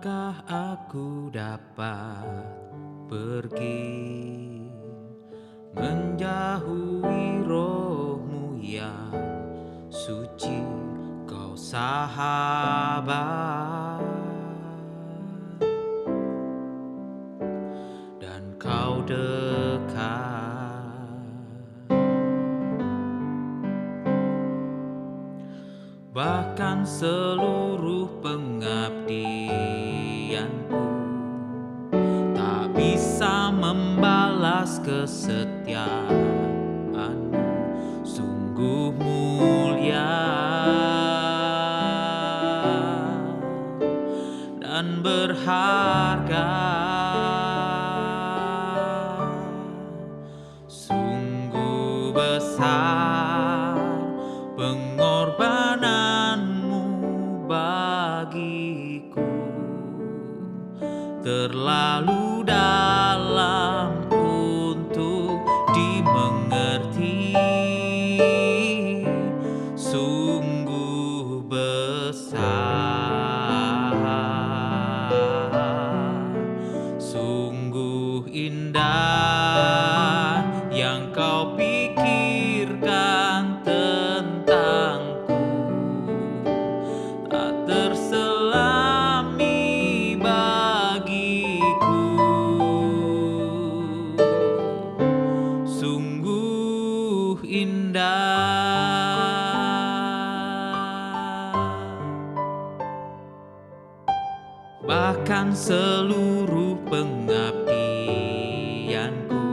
Kemanakah aku dapat pergi menjauhi rohmu yang suci, kau sahabat dan kau dekat. Bahkan seluruh pengabdianku tak bisa membalas kesetiaanmu, sungguh mulia dan berharga. Sungguh besar pengorbananmu bagiku, terlalu dalam untuk dimengerti. Sungguh besar, sungguh indah yang kau pikirkan tentangku, tak terselami bagiku. Sungguh indah. Bahkan seluruh pengabdianku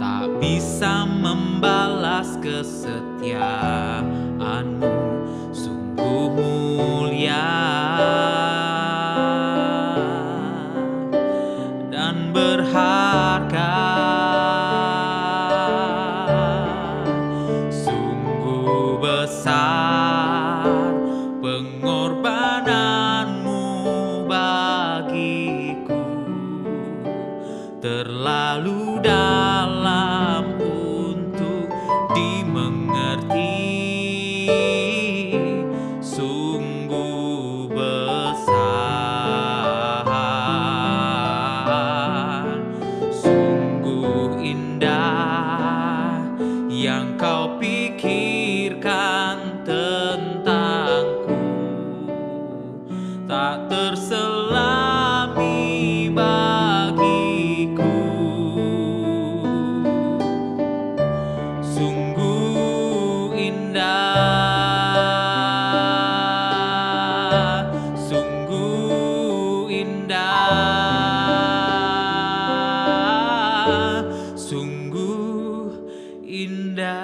tak bisa membalas kesetiaanmu, sungguh mulia dan berharga. Sungguh besar pengorbananmu bagiku, terlalu dalam untuk dimengerti. Sungguh besar, sungguh indah yang kau pikirkan tentangku, tak terselami bagiku. Sungguh indah, sungguh indah, sungguh indah.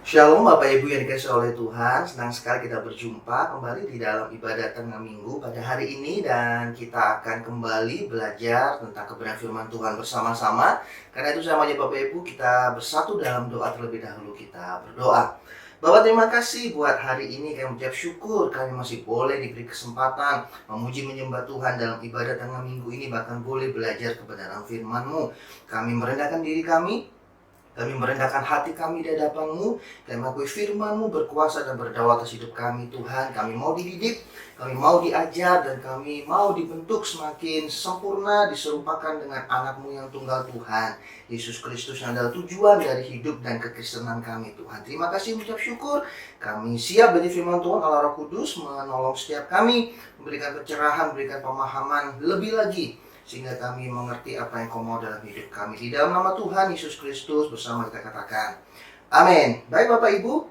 Shalom Bapak Ibu yang dikasihi oleh Tuhan, senang sekali kita berjumpa kembali di dalam ibadah tengah minggu pada hari ini, dan kita akan kembali belajar tentang kebenaran firman Tuhan bersama-sama. Karena itu saya mengajak Bapak Ibu kita bersatu dalam doa terlebih dahulu. Kita berdoa. Bapak, terima kasih buat hari ini, kami mengucap syukur kami masih boleh diberi kesempatan memuji menyembah Tuhan dalam ibadah tengah minggu ini, bahkan boleh belajar kebenaran firman-Mu. Kami merendahkan diri kami merendahkan hati kami di hadapan-Mu. Kami mengakui firman-Mu berkuasa dan berdaulat atas hidup kami, Tuhan. Kami mau dididik, kami mau diajar, dan kami mau dibentuk semakin sempurna, diserupakan dengan anak-Mu yang tunggal, Tuhan Yesus Kristus, yang adalah tujuan dari hidup dan kekristenan kami, Tuhan. Terima kasih, mengucap syukur. Kami siap bagi firman Tuhan. Allah Roh Kudus menolong setiap kami, memberikan pencerahan, memberikan pemahaman lebih lagi, sehingga kami mengerti apa yang Kau mau dalam hidup kami. Di dalam nama Tuhan Yesus Kristus bersama kita katakan amin. Baik Bapak Ibu,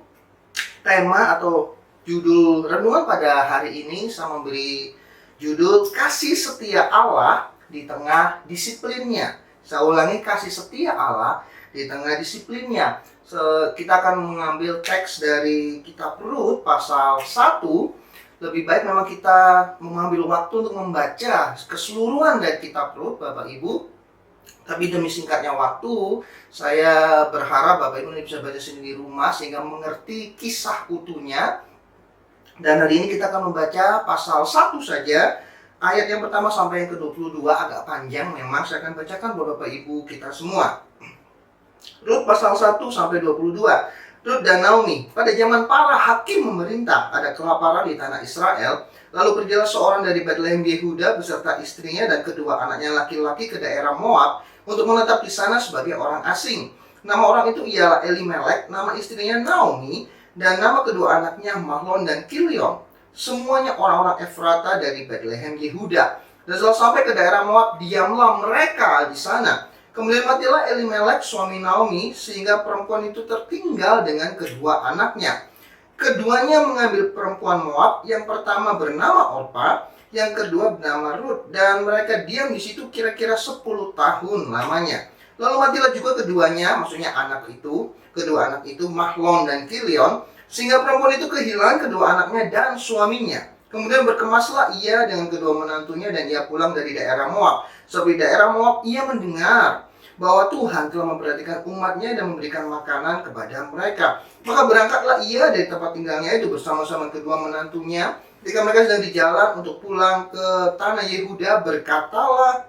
tema atau judul renungan pada hari ini saya memberi judul kasih setia Allah di tengah disiplinnya. Saya ulangi, kasih setia Allah di tengah disiplinnya. Kita akan mengambil teks dari kitab Rut pasal 1. Lebih baik memang kita mengambil waktu untuk membaca keseluruhan dari kitab Rut, Bapak Ibu. Tapi demi singkatnya waktu, saya berharap Bapak Ibu bisa baca sendiri di rumah sehingga mengerti kisah utuhnya. Dan hari ini kita akan membaca pasal 1 saja. Ayat yang pertama sampai yang ke-22 agak panjang memang, saya akan bacakan buat Bapak Ibu kita semua. Rut pasal 1 sampai 22. Rut dan Naomi. Pada zaman para hakim memerintah, ada kelaparan di tanah Israel. Lalu pergilah seorang dari Bethlehem Yehuda beserta istrinya dan kedua anaknya laki-laki ke daerah Moab untuk menetap di sana sebagai orang asing. Nama orang itu ialah Elimelek, nama istrinya Naomi, dan nama kedua anaknya Mahlon dan Kilion. Semuanya orang-orang Efrata dari Bethlehem Yehuda. Dan setelah sampai ke daerah Moab, diamlah mereka di sana. Kemudian matilah Elimelek suami Naomi, sehingga perempuan itu tertinggal dengan kedua anaknya. Keduanya mengambil perempuan Moab, yang pertama bernama Orpa, yang kedua bernama Rut, dan mereka diam di situ kira-kira 10 tahun lamanya. Lalu matilah juga keduanya, maksudnya kedua anak itu Mahlon dan Kilion, sehingga perempuan itu kehilangan kedua anaknya dan suaminya. Kemudian berkemaslah ia dengan kedua menantunya dan ia pulang dari daerah Moab. Sebab di daerah Moab ia mendengar bahwa Tuhan telah memperhatikan umatnya dan memberikan makanan kepada mereka. Maka berangkatlah ia dari tempat tinggalnya itu bersama-sama kedua menantunya. Ketika mereka sedang di jalan untuk pulang ke tanah Yehuda, berkatalah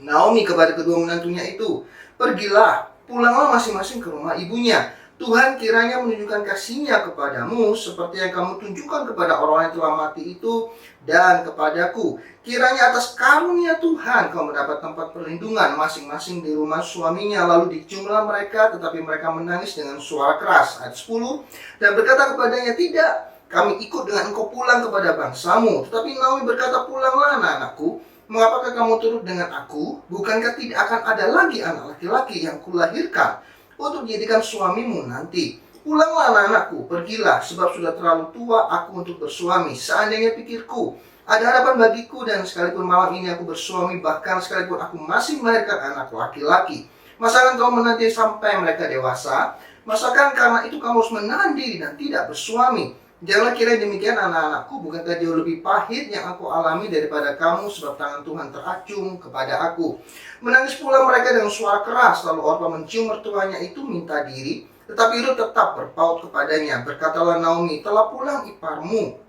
Naomi kepada kedua menantunya itu, "Pergilah, pulanglah masing-masing ke rumah ibunya. Tuhan kiranya menunjukkan kasih-Nya kepadamu seperti yang kamu tunjukkan kepada orang yang telah mati itu dan kepadaku. Kiranya atas karunia Tuhan kamu mendapat tempat perlindungan masing-masing di rumah suaminya." Lalu diciumlah mereka, tetapi mereka menangis dengan suara keras. Ayat 10, dan berkata kepadanya, "Tidak, kami ikut dengan engkau pulang kepada bangsamu." Tetapi Naomi berkata, "Pulanglah anak-anakku. Mengapakah kamu turut dengan aku? Bukankah tidak akan ada lagi anak laki-laki yang kulahirkan untuk dijadikan suamimu nanti? Pulanglah anak-anakku, pergilah, sebab sudah terlalu tua aku untuk bersuami. Seandainya pikirku ada harapan bagiku, dan sekalipun malam ini aku bersuami, bahkan sekalipun aku masih melahirkan anak laki-laki, masakan kamu menanti sampai mereka dewasa? Masakan karena itu kamu harus menahan diri dan tidak bersuami? Janganlah kira demikian anak-anakku, bukankah jauh lebih pahit yang aku alami daripada kamu, sebab tangan Tuhan teracung kepada aku." Menangis pula mereka dengan suara keras. Lalu Orpa mencium mertuanya itu minta diri, tetapi Rut tetap berpaut kepadanya. Berkatalah Naomi, "Telah pulang iparmu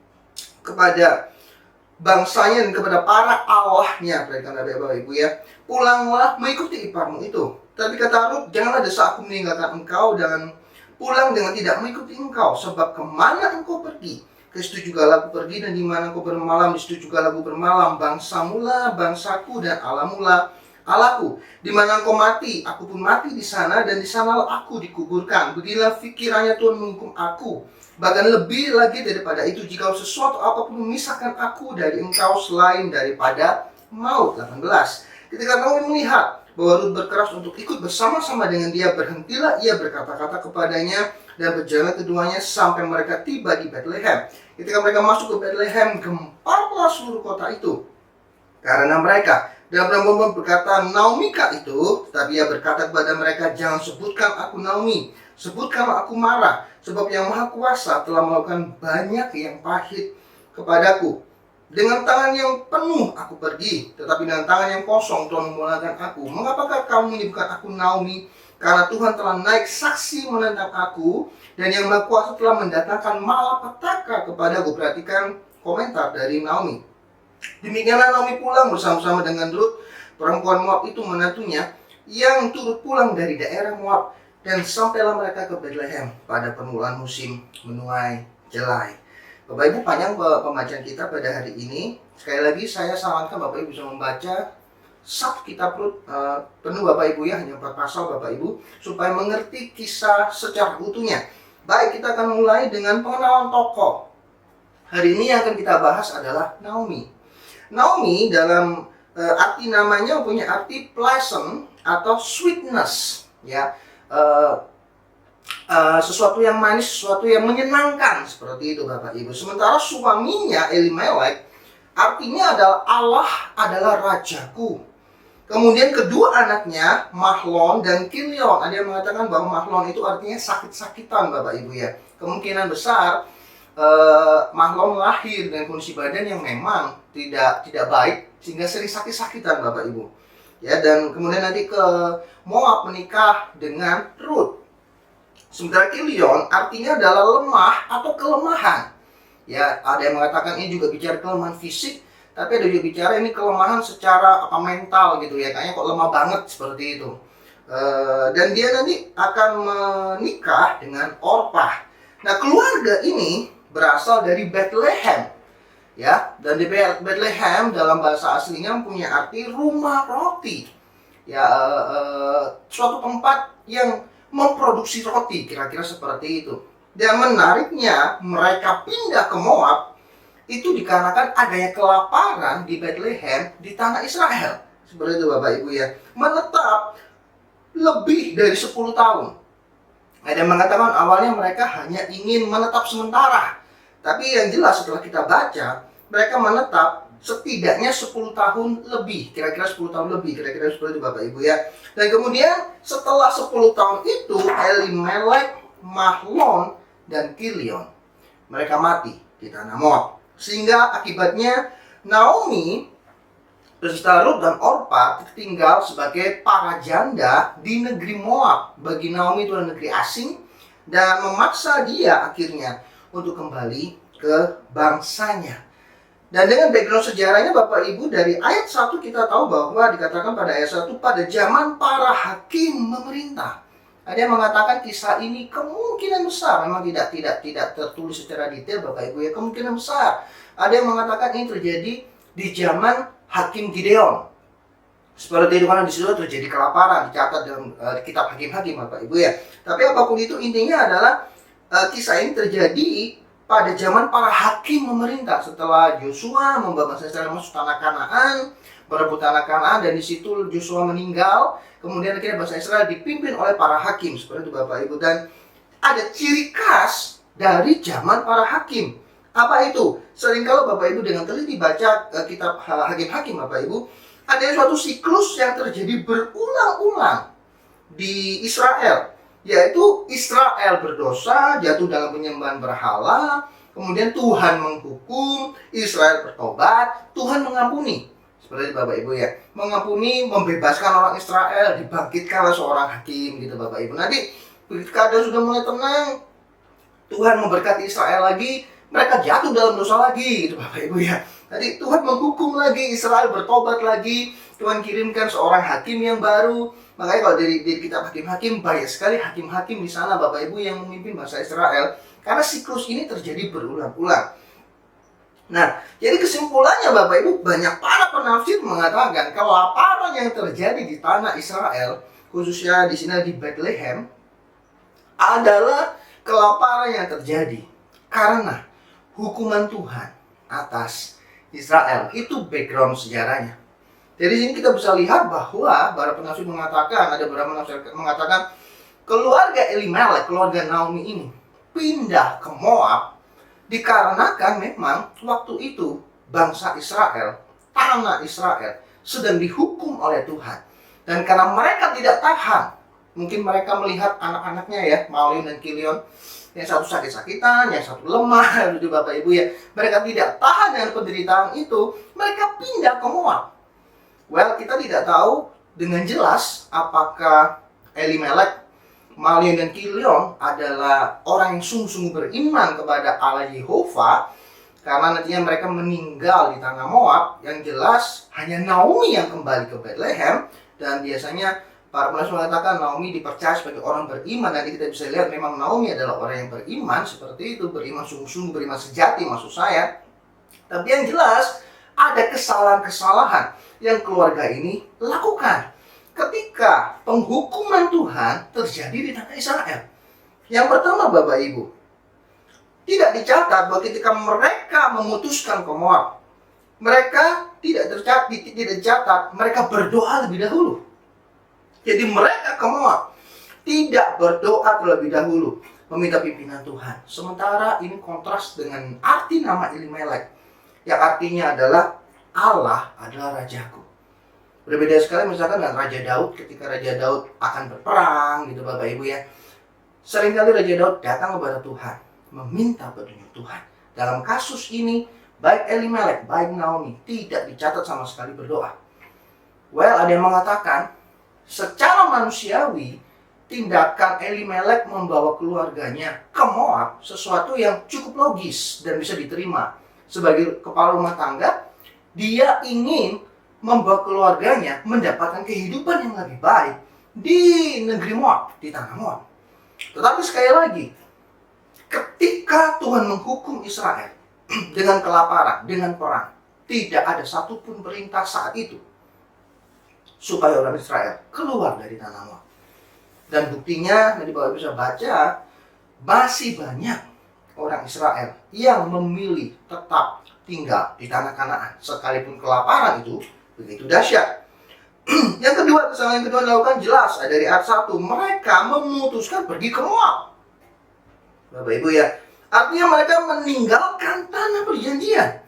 kepada bangsanya dan kepada para allahnya." Perhatikan Bapak Ibu ya. "Pulanglah mengikuti iparmu itu." Tapi kata Rut, "Janganlah desak aku meninggalkan engkau dan pulang dengan tidak mengikuti engkau, sebab kemana engkau pergi, ke situ juga aku pergi, dan di mana engkau bermalam, di situ juga aku bermalam. Bangsamulah bangsaku dan Allahmulah Allahku. Di mana engkau mati, aku pun mati di sana, dan di sanalah aku dikuburkan. Beginilah pikirannya Tuhan menghukum aku. Bahkan lebih lagi daripada itu, jika sesuatu apapun memisahkan aku dari engkau selain daripada maut." 18. Ketika Naomi melihat bahwa Rut berkeras untuk ikut bersama-sama dengan dia, berhentilah ia berkata-kata kepadanya, dan berjalan keduanya sampai mereka tiba di Bethlehem. Ketika mereka masuk ke Bethlehem, gemparlah seluruh kota itu karena mereka. Dan perempuan berkata, "Naomika itu." Tetapi ia berkata kepada mereka, "Jangan sebutkan aku Naomi, sebutkanlah aku Mara, sebab Yang Maha Kuasa telah melakukan banyak yang pahit kepadaku. Dengan tangan yang penuh aku pergi, tetapi dengan tangan yang kosong Tuhan memulangkan aku. Mengapakah kamu menyebutkan aku Naomi? Karena Tuhan telah naik saksi menentang aku, dan Yang Maha Kuasa telah mendatangkan malapetaka kepadaku." Perhatikan komentar dari Naomi. Demikianlah Naomi pulang bersama-sama dengan Rut, perempuan Moab itu menantunya, yang turut pulang dari daerah Moab, dan sampailah mereka ke Bethlehem pada permulaan musim menuai jelai. Bapak Ibu, panjang pembacaan kita pada hari ini. Sekali lagi saya sarankan Bapak Ibu bisa membaca satu kitab Rut penuh Bapak Ibu ya, hanya 4 pasal Bapak Ibu, supaya mengerti kisah secara utuhnya. Baik, kita akan mulai dengan pengenalan tokoh. Hari ini yang akan kita bahas adalah Naomi. Naomi dalam arti namanya punya arti pleasant atau sweetness ya. Sesuatu yang manis, sesuatu yang menyenangkan, seperti itu Bapak Ibu. Sementara suaminya Elimelek artinya adalah Allah adalah rajaku. Kemudian kedua anaknya Mahlon dan Kilion. Ada yang mengatakan bahwa Mahlon itu artinya sakit-sakitan Bapak Ibu ya. Kemungkinan besar Mahlon lahir dengan kondisi badan yang memang tidak baik, sehingga sering sakit-sakitan Bapak Ibu ya. Dan kemudian nanti ke Moab menikah dengan Rut. Sementara Kilion artinya adalah lemah atau kelemahan Ya, ada yang mengatakan ini juga bicara kelemahan fisik, tapi ada juga bicara ini kelemahan secara mental gitu ya. Kayaknya kok lemah banget seperti itu. Dan dia nanti akan menikah dengan Orpah. Nah, keluarga ini berasal dari Bethlehem, ya. Dan di Bethlehem dalam bahasa aslinya punya arti rumah roti, ya, suatu tempat yang memproduksi roti, kira-kira seperti itu. Dan menariknya, mereka pindah ke Moab itu dikarenakan adanya kelaparan di Bethlehem di tanah Israel. Seperti itu Bapak Ibu ya. Menetap lebih dari 10 tahun. Ada yang mengatakan awalnya mereka hanya ingin menetap sementara. Tapi yang jelas setelah kita baca, mereka menetap setidaknya 10 tahun lebih. Kira-kira 10 tahun lebih. Kira-kira seperti itu Bapak Ibu ya. Dan kemudian setelah 10 tahun itu, Elimelek, Mahlon, dan Kilion, mereka mati di tanah Moab. Sehingga akibatnya Naomi beserta Rut dan Orpah tinggal sebagai para janda di negeri Moab. Bagi Naomi itu adalah negeri asing, dan memaksa dia akhirnya untuk kembali ke bangsanya. Dan dengan background sejarahnya Bapak Ibu, dari ayat 1 kita tahu bahwa dikatakan pada ayat 1, pada zaman para hakim memerintah. Ada yang mengatakan kisah ini kemungkinan besar, memang tidak tertulis secara detail Bapak Ibu ya, kemungkinan besar. Ada yang mengatakan ini terjadi di zaman Hakim Gideon. Seperti itu, karena di situ terjadi kelaparan, dicatat dalam kitab Hakim-Hakim Bapak Ibu ya. Tapi apapun itu, intinya adalah kisah ini terjadi pada zaman para hakim memerintah setelah Yosua membawa bangsa Israel masuk tanah Kanaan, berebut tanah Kanaan, dan di situ Yosua meninggal. Kemudian akhirnya bangsa Israel dipimpin oleh para hakim, seperti itu Bapak Ibu. Dan ada ciri khas dari zaman para hakim. Apa itu? Sering kalau Bapak Ibu dengan teliti baca kitab Hakim-Hakim Bapak Ibu, ada suatu siklus yang terjadi berulang-ulang di Israel. Yaitu Israel berdosa, jatuh dalam penyembahan berhala, kemudian Tuhan menghukum, Israel bertobat, Tuhan mengampuni. Seperti itu Bapak Ibu ya, mengampuni, membebaskan orang Israel, dibangkitkanlah seorang hakim gitu Bapak Ibu. Nanti ketika keadaan sudah mulai tenang, Tuhan memberkati Israel lagi, mereka jatuh dalam dosa lagi gitu Bapak Ibu ya. Tadi Tuhan menghukum lagi, Israel bertobat lagi, Tuhan kirimkan seorang hakim yang baru. Makanya kalau dari kitab Hakim-Hakim, banyak sekali hakim-hakim di sana Bapak Ibu yang memimpin bangsa Israel, karena siklus ini terjadi berulang-ulang. Nah, jadi kesimpulannya Bapak Ibu, banyak para penafsir mengatakan kelaparan yang terjadi di tanah Israel, khususnya di sini di Bethlehem, adalah kelaparan yang terjadi karena hukuman Tuhan atas Israel. Itu background sejarahnya. Dari sini kita bisa lihat bahwa para penafsir mengatakan, ada beberapa penafsir mengatakan keluarga Elimelek, keluarga Naomi ini pindah ke Moab dikarenakan memang waktu itu bangsa Israel, tanah Israel sedang dihukum oleh Tuhan. Dan karena mereka tidak tahan, mungkin mereka melihat anak-anaknya ya, Mahlon dan Kilion, yang satu sakit-sakitan, yang satu lemah, gitu Bapak Ibu ya. Mereka tidak tahan dengan penderitaan itu, mereka pindah ke Moab. Well, kita tidak tahu dengan jelas apakah Elimelek, Mahlon dan Kilion adalah orang yang sungguh-sungguh beriman kepada Allah Yehova, karena nantinya mereka meninggal di tanah Moab. Yang jelas hanya Naomi yang kembali ke Bethlehem, dan biasanya para penafsir mengatakan Naomi dipercaya sebagai orang beriman. Nanti kita bisa lihat memang Naomi adalah orang yang beriman, seperti itu, beriman sungguh-sungguh, beriman sejati maksud saya. Tapi yang jelas ada kesalahan-kesalahan yang keluarga ini lakukan ketika penghukuman Tuhan terjadi di tanah Israel. Yang pertama Bapak Ibu, tidak dicatat bahwa ketika mereka memutuskan ke Moab, mereka tidak dicatat mereka berdoa lebih dahulu. Jadi mereka ke Moab tidak berdoa terlebih dahulu, meminta pimpinan Tuhan. Sementara ini kontras dengan arti nama Elimelek, yang artinya adalah Allah adalah rajaku. Berbeda sekali misalkan dengan Raja Daud, ketika Raja Daud akan berperang gitu Bapak Ibu ya. Seringkali Raja Daud datang kepada Tuhan, meminta petunjuk Tuhan. Dalam kasus ini, baik Elimelek, baik Naomi tidak dicatat sama sekali berdoa. Well, ada yang mengatakan secara manusiawi tindakan Elimelek membawa keluarganya ke Moab sesuatu yang cukup logis dan bisa diterima. Sebagai kepala rumah tangga, dia ingin membawa keluarganya mendapatkan kehidupan yang lebih baik di negeri Moab, di tanah Moab. Tetapi sekali lagi, ketika Tuhan menghukum Israel dengan kelaparan, dengan perang, tidak ada satupun perintah saat itu supaya orang Israel keluar dari tanah Moab. Dan buktinya, nanti Bapak bisa baca, masih banyak orang Israel yang memilih tetap tinggal di tanah Kanaan sekalipun kelaparan itu begitu dahsyat. Yang kedua, kesalahan yang kedua dilakukan jelas dari ayat 1, mereka memutuskan pergi ke Moab. Bapak Ibu ya, artinya mereka meninggalkan tanah perjanjian.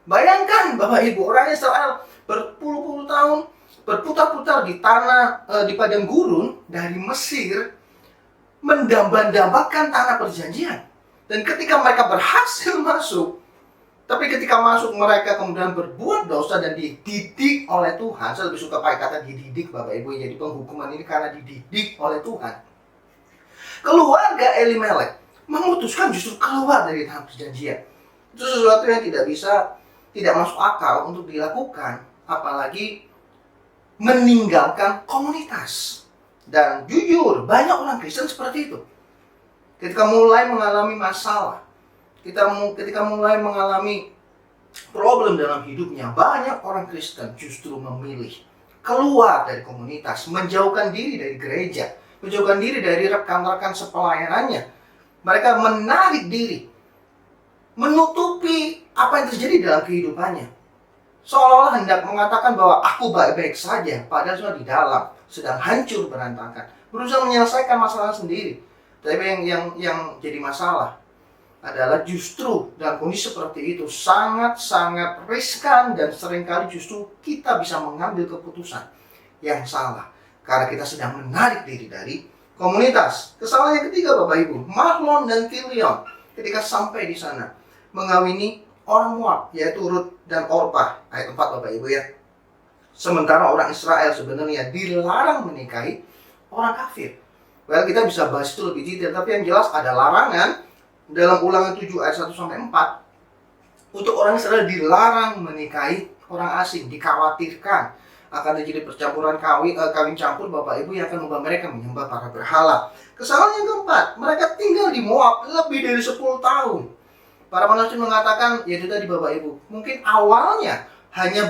Bayangkan Bapak Ibu, orang Israel berpuluh-puluh tahun berputar-putar di tanah di padang gurun dari Mesir, mendambakan tanah perjanjian. Dan ketika mereka berhasil masuk, tapi ketika masuk mereka kemudian berbuat dosa dan dididik oleh Tuhan. Saya lebih suka pakai kata dididik Bapak Ibu. Jadi penghukuman ini karena dididik oleh Tuhan. Keluarga Elimelek memutuskan justru keluar dari tanah perjanjian. Itu sesuatu yang tidak masuk akal untuk dilakukan, apalagi meninggalkan komunitas. Dan jujur, banyak orang Kristen seperti itu. Ketika mulai mengalami masalah, ketika mulai mengalami problem dalam hidupnya, banyak orang Kristen justru memilih keluar dari komunitas, menjauhkan diri dari gereja, menjauhkan diri dari rekan-rekan sepelayanannya. Mereka menarik diri, menutupi apa yang terjadi dalam kehidupannya, seolah-olah hendak mengatakan bahwa aku baik-baik saja, padahal semua di dalam sedang hancur berantakan, berusaha menyelesaikan masalah sendiri. Tapi yang jadi masalah adalah justru dalam kondisi seperti itu sangat-sangat riskan, dan seringkali justru kita bisa mengambil keputusan yang salah karena kita sedang menarik diri dari komunitas. Kesalahan yang ketiga Bapak Ibu, Mahlon dan Kilion ketika sampai di sana mengawini orang Moab, yaitu Rut dan Orpah. Ayat 4 Bapak Ibu ya. Sementara orang Israel sebenarnya dilarang menikahi orang kafir. Well, kita bisa bahas itu lebih detail, tapi yang jelas ada larangan dalam Ulangan 7 ayat 1-4 untuk orang Israel dilarang menikahi orang asing. Dikhawatirkan akan terjadi percampuran kawin campur Bapak Ibu yang akan membawa mereka menyembah para berhala. Kesalahan yang keempat, mereka tinggal di Moab lebih dari 10 tahun. Para penafsir mengatakan, yaitu tadi Bapak Ibu, mungkin awalnya hanya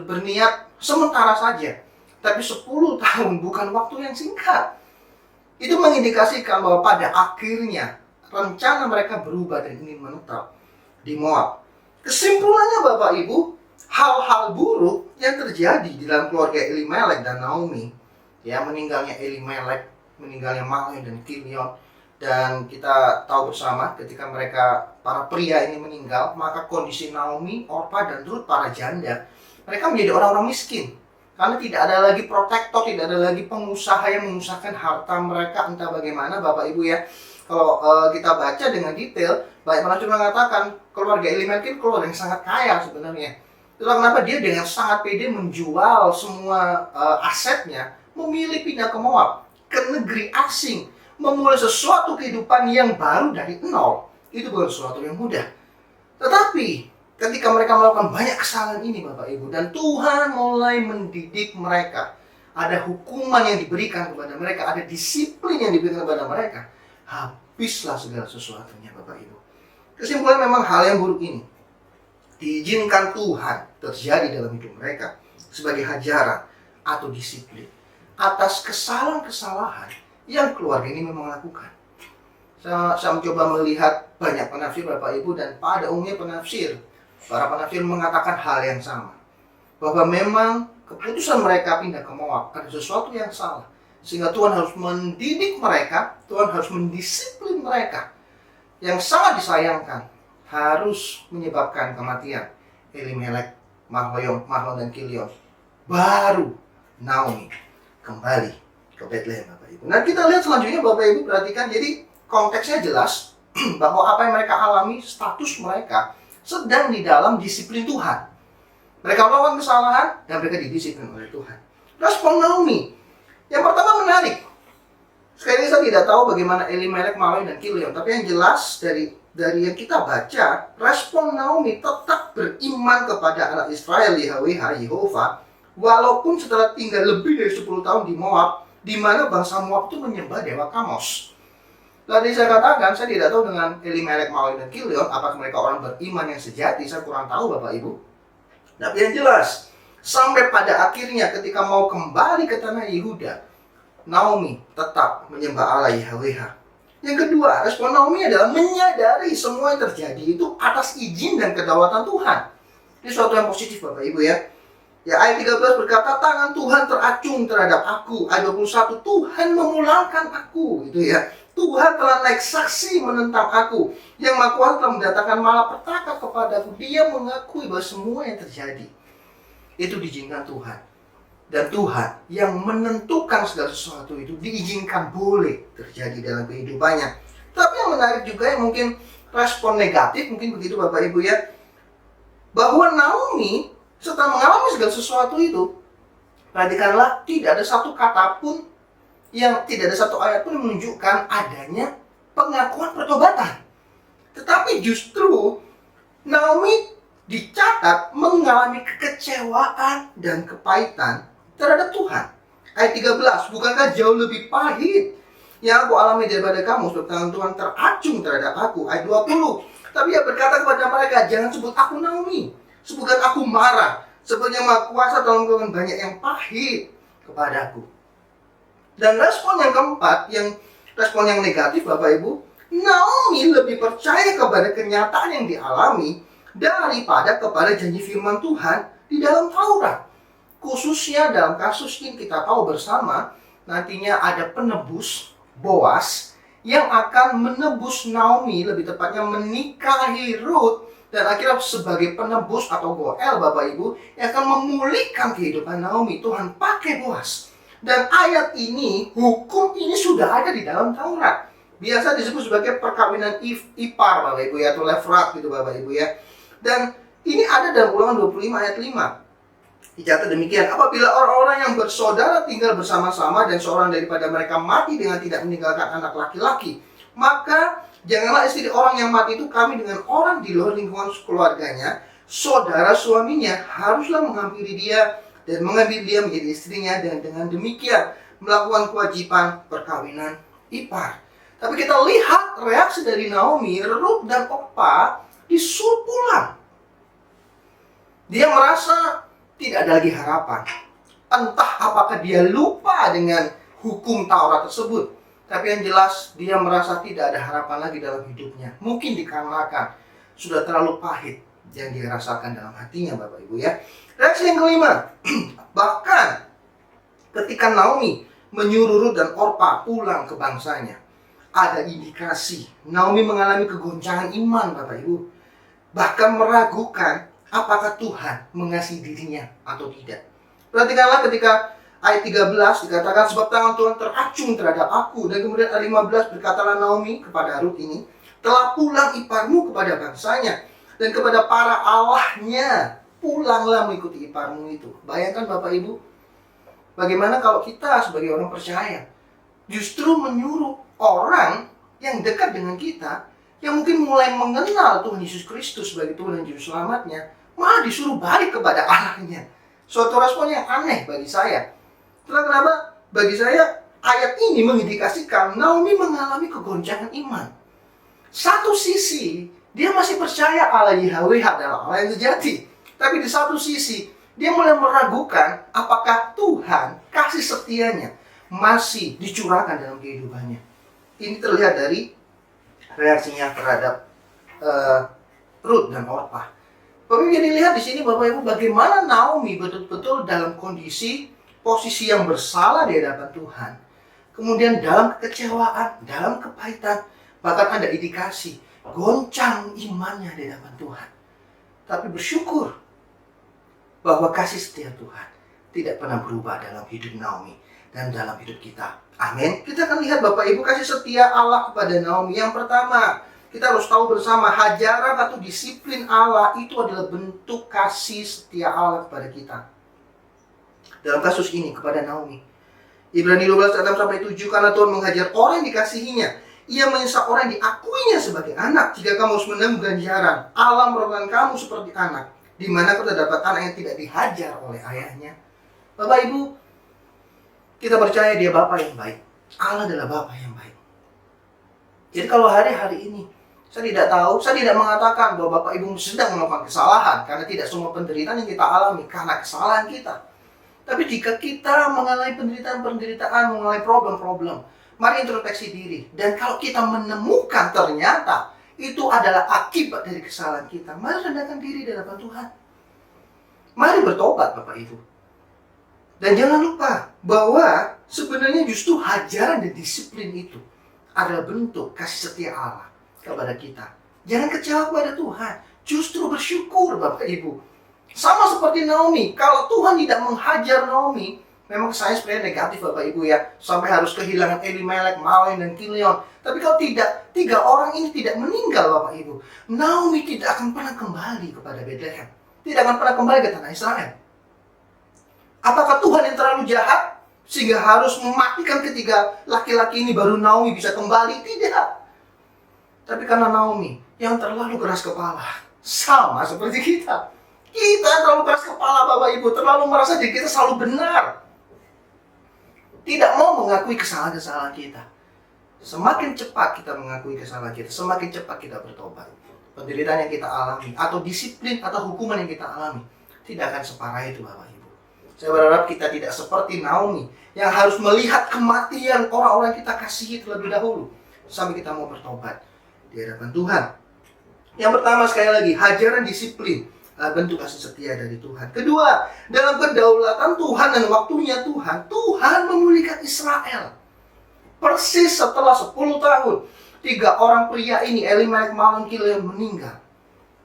berniat sementara saja, tapi 10 tahun bukan waktu yang singkat. Itu mengindikasikan bahwa pada akhirnya rencana mereka berubah dan ingin menetap di Moab. Kesimpulannya Bapak Ibu, hal-hal buruk yang terjadi di dalam keluarga Elimelek dan Naomi, ya, meninggalnya Elimelek, meninggalnya Mahlon dan Kilion, dan kita tahu bersama ketika mereka para pria ini meninggal, maka kondisi Naomi, Orpah dan Rut para janda, mereka menjadi orang-orang miskin. Karena tidak ada lagi protektor, tidak ada lagi pengusaha yang mengusahakan harta mereka entah bagaimana Bapak Ibu ya. Kalau kita baca dengan detail, banyak penafsir mengatakan keluarga Elimelek itu keluarga yang sangat kaya sebenarnya. Itulah kenapa dia dengan sangat pede menjual semua asetnya, memilih pindah ke Moab, ke negeri asing, memulai sesuatu kehidupan yang baru dari nol. Itu bukan sesuatu yang mudah. Tetapi ketika mereka melakukan banyak kesalahan ini Bapak Ibu, dan Tuhan mulai mendidik mereka, ada hukuman yang diberikan kepada mereka, ada disiplin yang diberikan kepada mereka, habislah segala sesuatunya Bapak Ibu. Kesimpulan memang hal yang buruk ini diizinkan Tuhan terjadi dalam hidup mereka sebagai hajaran atau disiplin atas kesalahan-kesalahan yang keluarga ini memang lakukan. Saya mencoba melihat banyak penafsir Bapak Ibu, dan pada umumnya para penafsir mengatakan hal yang sama, bahwa memang keputusan mereka pindah ke Moab ada sesuatu yang salah, sehingga Tuhan harus mendidik mereka, Tuhan harus mendisiplin mereka. Yang sangat disayangkan harus menyebabkan kematian Elimelek, Mahlon dan Kilion. Baru Naomi kembali ke Bethlehem Bapak Ibu. Nah, kita lihat selanjutnya Bapak Ibu, perhatikan, jadi konteksnya jelas bahwa apa yang mereka alami, status mereka sedang di dalam disiplin Tuhan. Mereka melakukan kesalahan dan mereka didisiplin oleh Tuhan. Respon Naomi, Yang pertama menarik. Sekali lagi saya tidak tahu bagaimana Elimelek, Mahlon, dan Kilion, tapi yang jelas dari yang kita baca, respon Naomi tetap beriman kepada anak Israel, Yahweh, Yehova, walaupun setelah tinggal lebih dari 10 tahun di Moab, di mana bangsa Moab itu menyembah dewa Kamos. Tadi saya katakan, saya tidak tahu dengan Elimelek, Mahlon, dan Kilion, apakah mereka orang beriman yang sejati, saya kurang tahu Bapak Ibu. Tapi yang jelas, sampai pada akhirnya ketika mau kembali ke tanah Yehuda, Naomi tetap menyembah Allah Yahweh. Yang kedua, respon Naomi adalah menyadari semua yang terjadi itu atas izin dan kedaulatan Tuhan. Ini suatu yang positif Bapak Ibu ya. Ya, ayat 13 berkata, tangan Tuhan teracung terhadap aku. Ayat 21, Tuhan memulangkan aku, gitu ya. Tuhan telah naik saksi menentang aku. Yang Maha Kuasa telah mendatangkan malapetaka kepadaku. Dia mengakui bahwa semua yang terjadi itu diizinkan Tuhan. Dan Tuhan yang menentukan segala sesuatu itu diizinkan boleh terjadi dalam kehidupannya. Tapi yang menarik juga yang mungkin respon negatif, mungkin begitu Bapak Ibu ya, bahwa Naomi setelah mengalami segala sesuatu itu, perhatikanlah, tidak ada satu kata pun tidak ada satu ayat pun menunjukkan adanya pengakuan pertobatan. Tetapi justru Naomi dicatat mengalami kekecewaan dan kepahitan terhadap Tuhan. Ayat 13, bukankah jauh lebih pahit yang aku alami daripada kamu, sebab tangan Tuhan teracung terhadap aku. Ayat 20, tapi ia berkata kepada mereka, jangan sebut aku Naomi, sebutkan aku Mara, sebab yang Maha Kuasa telah melakukan banyak yang pahit kepadaku. Dan respon yang keempat, respon yang negatif Bapak Ibu, Naomi lebih percaya kepada kenyataan yang dialami daripada kepada janji firman Tuhan di dalam Taurat. Khususnya dalam kasus ini kita tahu bersama, nantinya ada penebus, Boas, yang akan menebus Naomi, lebih tepatnya menikahi Ruth, dan akhirnya sebagai penebus atau Goel Bapak Ibu, yang akan memulihkan kehidupan Naomi. Tuhan pakai Boas. Dan ayat ini, hukum ini sudah ada di dalam Taurat. Biasa disebut sebagai perkawinan ipar Bapak Ibu ya, atau lefrat gitu Bapak Ibu ya. Dan ini ada dalam Ulangan 25 ayat 5. Dicatat demikian, apabila orang-orang yang bersaudara tinggal bersama-sama dan seorang daripada mereka mati dengan tidak meninggalkan anak laki-laki, maka janganlah istri orang yang mati itu kawin dengan orang di luar lingkungan keluarganya. Saudara suaminya haruslah menghampiri dia dan mengambil dia menjadi istrinya, dan dengan demikian melakukan kewajiban perkawinan ipar. Tapi kita lihat reaksi dari Naomi, Ruth dan Orpa disuruh pulang. Dia merasa tidak ada lagi harapan. Entah apakah dia lupa dengan hukum Taurat tersebut, tapi yang jelas dia merasa tidak ada harapan lagi dalam hidupnya. Mungkin dikarenakan sudah terlalu pahit yang dia rasakan dalam hatinya Bapak Ibu ya. Reaksi yang kelima, bahkan ketika Naomi menyuruh Ruth dan Orpa pulang ke bangsanya, ada indikasi Naomi mengalami kegoncangan iman Bapak Ibu. Bahkan meragukan apakah Tuhan mengasihi dirinya atau tidak. Perhatikanlah ketika ayat 13 dikatakan, sebab tangan Tuhan teracung terhadap aku. Dan kemudian ayat 15 berkatalah Naomi kepada Ruth ini, telah pulang iparmu kepada bangsanya dan kepada para allahnya, pulanglah mengikuti iparmu itu. Bayangkan Bapak Ibu, bagaimana kalau kita sebagai orang percaya justru menyuruh orang yang dekat dengan kita, yang mungkin mulai mengenal Tuhan Yesus Kristus sebagai Tuhan dan Juru Selamatnya, malah disuruh balik kepada Allahnya. Suatu respon yang aneh bagi saya. Kenapa? Bagi saya ayat ini mengindikasikan Naomi mengalami kegoncangan iman. Satu sisi dia masih percaya Allah Yahweh adalah Allah yang sejati, tapi di satu sisi dia mulai meragukan apakah Tuhan kasih setianya masih dicurahkan dalam kehidupannya. Ini terlihat dari reaksinya terhadap Ruth dan Orpa. Bapak Ibu, jadi lihat di sini Bapak Ibu bagaimana Naomi betul-betul dalam posisi yang bersalah di hadapan Tuhan. Kemudian dalam kekecewaan, dalam kepahitan, bahkan ada indikasi goncang imannya di hadapan Tuhan. Tapi bersyukur bahwa kasih setia Tuhan tidak pernah berubah dalam hidup Naomi dan dalam hidup kita. Amin. Kita akan lihat Bapak Ibu kasih setia Allah kepada Naomi. Yang pertama, kita harus tahu bersama, hajaran atau disiplin Allah itu adalah bentuk kasih setia Allah kepada kita. Dalam kasus ini kepada Naomi, Ibrani 12 ayat 6-7, karena Tuhan menghajar orang yang dikasihinya. Ia menyesal orang yang diakuinya sebagai anak. Jika kamu harus menanggung ganjaran, Allah memperlakukan kamu seperti anak. Di mana kau terdapat anak yang tidak dihajar oleh ayahnya. Bapak Ibu, kita percaya Dia Bapa yang baik. Allah adalah Bapa yang baik. Jadi kalau hari-hari ini saya tidak mengatakan bahwa Bapak Ibu sedang melakukan kesalahan, karena tidak semua penderitaan yang kita alami karena kesalahan kita. Tapi jika kita mengalami penderitaan, mengalami problem-problem, mari introspeksi diri. Dan kalau kita menemukan ternyata itu adalah akibat dari kesalahan kita, mari rendahkan diri di hadapan Tuhan. Mari bertobat Bapak Ibu. Dan jangan lupa bahwa sebenarnya justru hajaran dan disiplin itu adalah bentuk kasih setia Allah kepada kita. Jangan kecewa kepada Tuhan, justru bersyukur Bapak Ibu. Sama seperti Naomi, kalau Tuhan tidak menghajar Naomi, memang saya sebenarnya negatif Bapak Ibu ya, sampai harus kehilangan Elimelek, Mahlon, dan Kilion. Tapi kalau tidak, 3 orang ini tidak meninggal Bapak Ibu, Naomi tidak akan pernah kembali kepada Bethlehem, tidak akan pernah kembali ke tanah Israel. Apakah Tuhan yang terlalu jahat sehingga harus mematikan ketiga laki-laki ini baru Naomi bisa kembali? Tidak. Tapi karena Naomi yang terlalu keras kepala, sama seperti kita. Kita terlalu keras kepala Bapak Ibu, terlalu merasa diri kita selalu benar. Tidak mau mengakui kesalahan-kesalahan kita. Semakin cepat kita mengakui kesalahan kita, semakin cepat kita bertobat. Penderitaan yang kita alami, atau disiplin, atau hukuman yang kita alami, tidak akan separah itu Bapak Ibu. Saya berharap kita tidak seperti Naomi, yang harus melihat kematian orang-orang yang kita kasihi terlebih dahulu, sampai kita mau bertobat di hadapan Tuhan. Yang pertama, sekali lagi, hajaran disiplin, bentuk kasih setia dari Tuhan. Kedua, dalam kedaulatan Tuhan dan waktunya Tuhan memulihkan Israel. Persis setelah 10 tahun, 3 orang pria ini, Elimelek, Mahlon, Kilion, meninggal.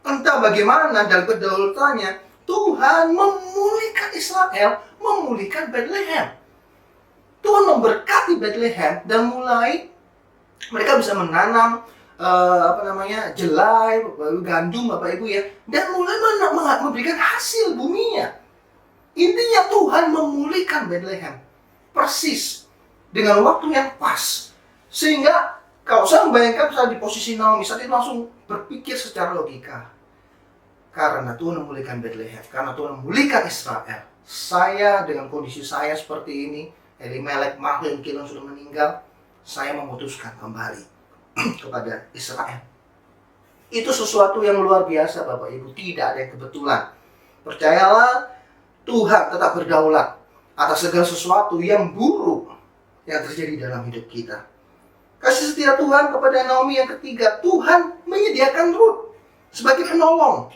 Entah bagaimana dalam kedaulatannya, Tuhan memulihkan Israel, memulihkan Bethlehem. Tuhan memberkati Bethlehem dan mulai mereka bisa menanam jelai, gandum Bapak Ibu ya, dan mulai memberikan hasil buminya. Intinya Tuhan memulihkan Bethlehem persis dengan waktu yang pas, sehingga kalau saya membayangkan saya di posisi Naomi, saya langsung berpikir secara logika, karena Tuhan memulihkan Bethlehem, karena Tuhan memulihkan Israel, saya dengan kondisi saya seperti ini, Elimelek, Mahlon, Kilion sudah meninggal, saya memutuskan kembali kepada Israel. Itu sesuatu yang luar biasa Bapak Ibu, tidak ada yang kebetulan. Percayalah, Tuhan tetap berdaulat atas segala sesuatu yang buruk yang terjadi dalam hidup kita. Kasih setia Tuhan kepada Naomi yang ketiga, Tuhan menyediakan Rut sebagai penolong.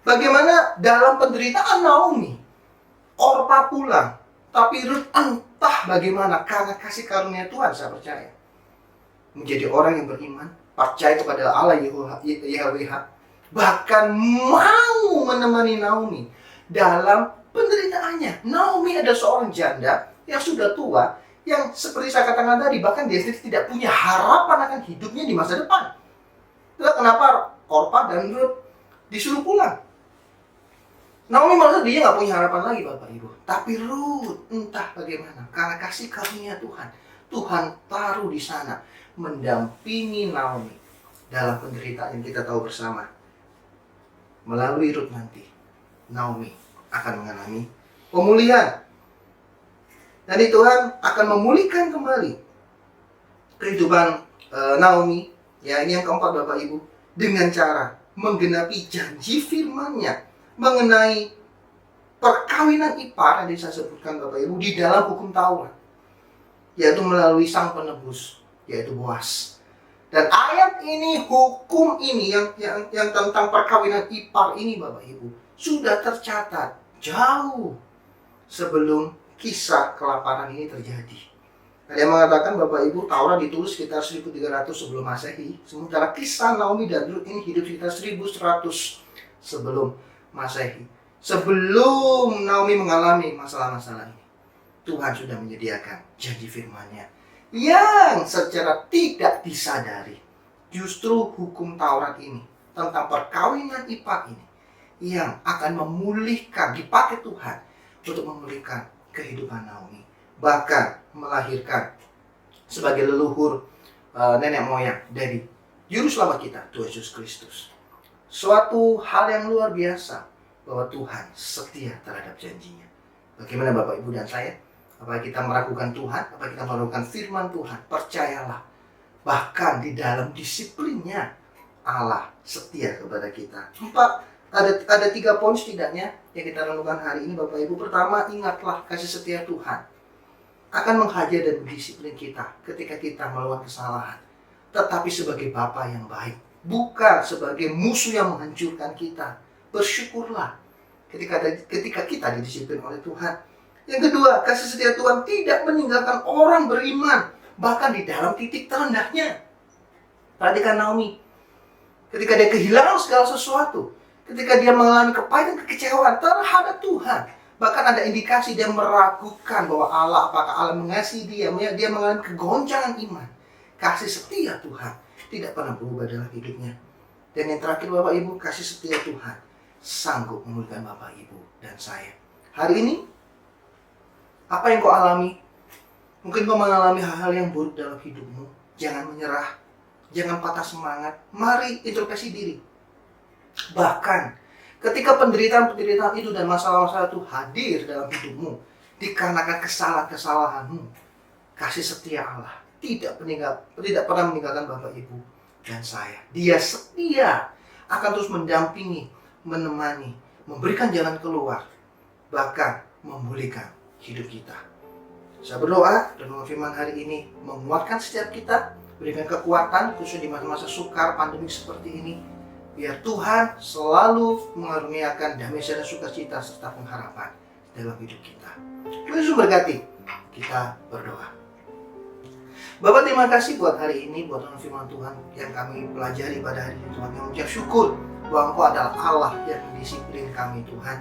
Bagaimana dalam penderitaan Naomi, Orpa pulang, tapi Rut entah bagaimana karena kasih karunia Tuhan, saya percaya menjadi orang yang beriman, percaya kepada Allah YHWH, bahkan mau menemani Naomi dalam penderitaannya. Naomi adalah seorang janda yang sudah tua, yang seperti saya katakan tadi, bahkan dia sendiri tidak punya harapan akan hidupnya di masa depan. Itulah kenapa Orpa dan Rut disuruh pulang. Naomi merasa dia nggak punya harapan lagi Bapak Ibu. Tapi Rut entah bagaimana, karena kasih karunia Tuhan, Tuhan taruh di sana mendampingi Naomi dalam penderitaan yang kita tahu bersama. Melalui Rut nanti, Naomi akan mengalami pemulihan. Jadi Tuhan akan memulihkan kembali kehidupan Naomi. Ya, ini yang keempat Bapak Ibu, dengan cara menggenapi janji firman-Nya mengenai perkawinan ipar yang saya sebutkan Bapak Ibu di dalam hukum Taurat, yaitu melalui sang penebus, yaitu Boas. Dan ayat ini, hukum ini yang tentang perkawinan ipar ini Bapak Ibu, sudah tercatat jauh sebelum kisah kelaparan ini terjadi. Ada yang mengatakan Bapak Ibu, Taurat ditulis sekitar 1300 sebelum Masehi, sementara kisah Naomi dan Rut ini hidup sekitar 1100 sebelum Masehi. Sebelum Naomi mengalami masalah-masalah ini, Tuhan sudah menyediakan janji firman-Nya yang secara tidak disadari, justru hukum Taurat ini tentang perkawinan ipar ini yang akan memulihkan, dipakai Tuhan untuk memulihkan kehidupan Naomi, bahkan melahirkan sebagai leluhur nenek moyang dari Juru Selamat kita, Tuhan Yesus Kristus. Suatu hal yang luar biasa bahwa Tuhan setia terhadap janjinya. Bagaimana Bapak, Ibu, dan saya? Apakah kita meragukan Tuhan? Apakah kita meragukan firman Tuhan? Percayalah, bahkan di dalam disiplinnya Allah setia kepada kita. Ada 3 poin setidaknya yang kita renungkan hari ini Bapak Ibu. Pertama, ingatlah kasih setia Tuhan akan menghajar dan mendisiplin kita ketika kita melakukan kesalahan. Tetapi sebagai Bapa yang baik, bukan sebagai musuh yang menghancurkan kita. Bersyukurlah ketika kita didisiplin oleh Tuhan. Yang kedua, kasih setia Tuhan tidak meninggalkan orang beriman, bahkan di dalam titik terendahnya. Perhatikan Naomi, ketika dia kehilangan segala sesuatu, ketika dia mengalami kepahitan, kekecewaan terhadap Tuhan, bahkan ada indikasi dia meragukan bahwa apakah Allah mengasihi dia mengalami kegoncangan iman. Kasih setia Tuhan tidak pernah berubah dalam hidupnya. Dan yang terakhir Bapak Ibu, kasih setia Tuhan sanggup memulihkan Bapak Ibu dan saya. Hari ini, apa yang kau alami? Mungkin kau mengalami hal-hal yang buruk dalam hidupmu. Jangan menyerah, jangan patah semangat. Mari introspeksi diri. Bahkan ketika penderitaan-penderitaan itu dan masalah-masalah itu hadir dalam hidupmu, dikarenakan kesalahan-kesalahanmu, kasih setia Allah tidak pernah meninggalkan Bapak Ibu dan saya. Dia setia akan terus mendampingi, menemani, memberikan jalan keluar, bahkan memulihkan hidup kita. Saya berdoa renungan firman hari ini menguatkan setiap kita, berikan kekuatan khusus di masa-masa sukar pandemi seperti ini. Biar Tuhan selalu mengaruniakan damai dan sukacita serta pengharapan dalam hidup kita. Tuhan Yesus berkati. Kita berdoa. Bapak, terima kasih buat hari ini, buat firman Tuhan yang kami pelajari pada hari ini Tuhan. Yang mengucap syukur bahwa Engkau adalah Allah yang mendisiplin kami Tuhan.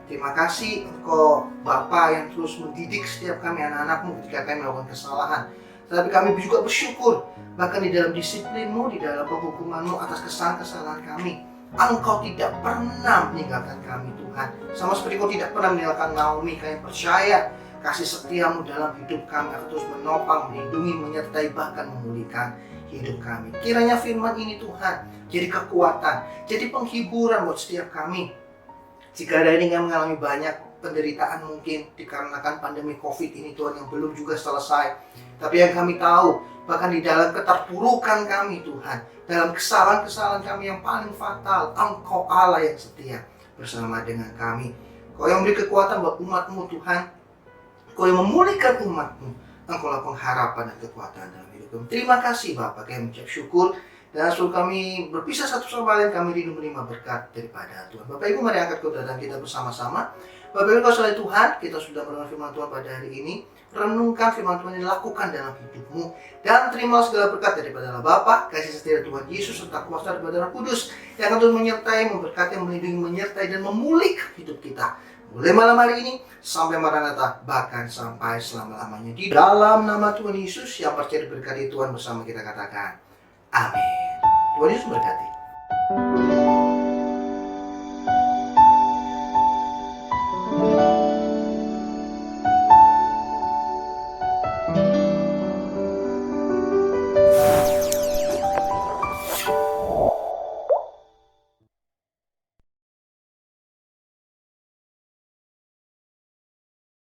Terima kasih Engkau Bapa yang terus mendidik setiap kami anak-anak-Mu ketika kami melakukan kesalahan. Tetapi kami juga bersyukur bahkan di dalam disiplin-Mu, di dalam penghukuman-Mu atas kesalahan-kesalahan kami, Engkau tidak pernah meninggalkan kami Tuhan. Sama seperti Engkau tidak pernah meninggalkan Naomi. Kami percaya kasih setia-Mu dalam hidup kami akan terus menopang, melindungi, menyertai, bahkan memulihkan hidup kami. Kiranya firman ini Tuhan jadi kekuatan, jadi penghiburan buat setiap kami. Jika ada yang mengalami banyak penderitaan mungkin dikarenakan pandemi COVID ini Tuhan yang belum juga selesai. Tapi yang kami tahu, bahkan di dalam keterpurukan kami Tuhan, dalam kesalahan-kesalahan kami yang paling fatal, Engkau Allah yang setia bersama dengan kami. Kau yang beri kekuatan buat umat-Mu Tuhan. Kau yang memulihkan umat-Mu. Engkau lah pengharapan dan kekuatan dalam hidup kami. Terima kasih Bapak, kami mengucap syukur. Dan sebelum kami berpisah satu sama lain, kami rindu menerima berkat daripada Tuhan. Bapak Ibu, mari angkat kebenaran kita bersama-sama. Bapak Ibu, kalau selain Tuhan, kita sudah mendengar firman Tuhan pada hari ini. Renungkan firman Tuhan yang dilakukan dalam hidupmu. Dan terima segala berkat daripada Allah Bapa, kasih setia Tuhan Yesus, serta kuasa daripada Roh Kudus, yang akan terus menyertai, memberkati, melindungi, menyertai, dan memulihkan hidup kita. Mulai malam hari ini, sampai Maranatha, bahkan sampai selama-lamanya. Di dalam nama Tuhan Yesus, yang percaya diberkati Tuhan bersama kita katakan, amin. Tuhan Yesus berkati.